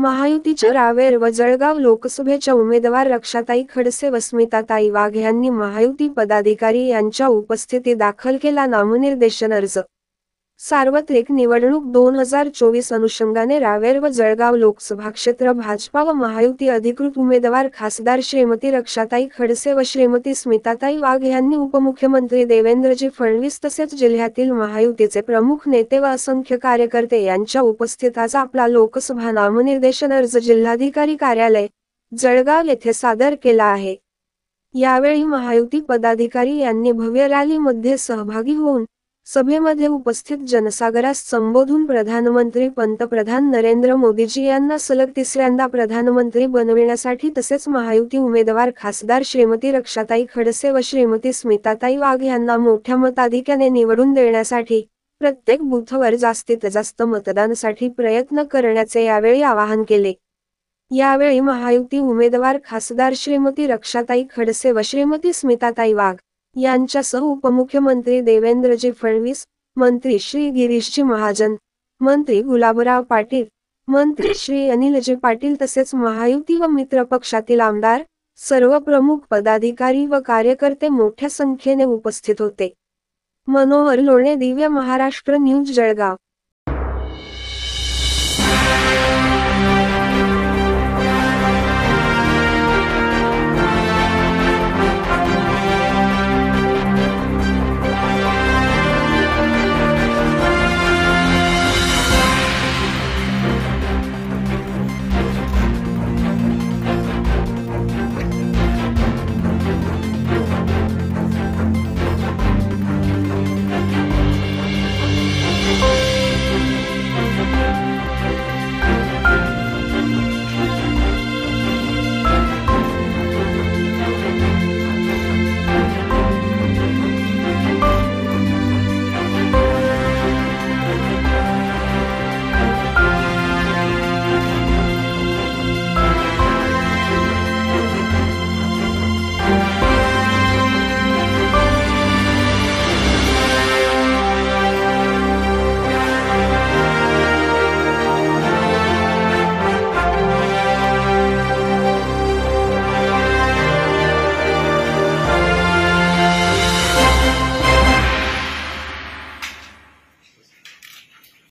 महायुतीचे रावेर व जळगाव लोकसभेच्या उमेदवार रक्षाताई खडसे व स्मिताताई वाघ यांनी महायुती पदाधिकारी यांच्या उपस्थितीत दाखल केला नामनिर्देशन अर्ज। सार्वत्रिक निवडणूक 2024 अनुषंगाने रावेर व जळगाव लोकसभा क्षेत्र भाजपा व महायुती अधिकृत उमेदवार खासदार श्रीमती रक्षाताई खडसे व श्रीमती स्मिताताई वाघ यांनी उपमुख्यमंत्री देवेंद्रजी फडणवीस तसेच जिल्ह्यातील महायुतीचे प्रमुख नेते व असंख्य कार्यकर्ते यांच्या उपस्थितीत आज आपला लोकसभा नामनिर्देशन अर्ज जिल्हाधिकारी कार्यालय जळगाव येथे सादर केला आहे। यावेळी महायुती पदाधिकारी यांनी भव्य रॅलीमध्ये सहभागी होऊन सभेमध्ये उपस्थित जनसागरास संबोधून पंतप्रधान नरेंद्र मोदीजी यांना सलग तिसऱ्यांदा प्रधानमंत्री बनविण्यासाठी तसेच महायुती उमेदवार खासदार श्रीमती रक्षाताई खडसे व श्रीमती स्मिताताई वाघ यांना मोठ्या मताधिक्याने निवडून देण्यासाठी प्रत्येक बूथवर जास्तीत जास्त मतदानासाठी प्रयत्न करण्याचे यावेळी आवाहन केले। यावेळी महायुती उमेदवार खासदार श्रीमती रक्षाताई खडसे व श्रीमती स्मिताताई वाघ यांच्यासह उपमुख्यमंत्री देवेंद्रजी फडणवीस, मंत्री श्री गिरीशजी महाजन, मंत्री गुलाबराव पाटील, मंत्री श्री अनिलजी पाटील तसेच महायुती व मित्र पक्षातील आमदार, सर्व प्रमुख पदाधिकारी व कार्यकर्ते मोठ्या संख्येने उपस्थित होते। मनोहर लोणे, दिव्य महाराष्ट्र न्यूज, जळगाव।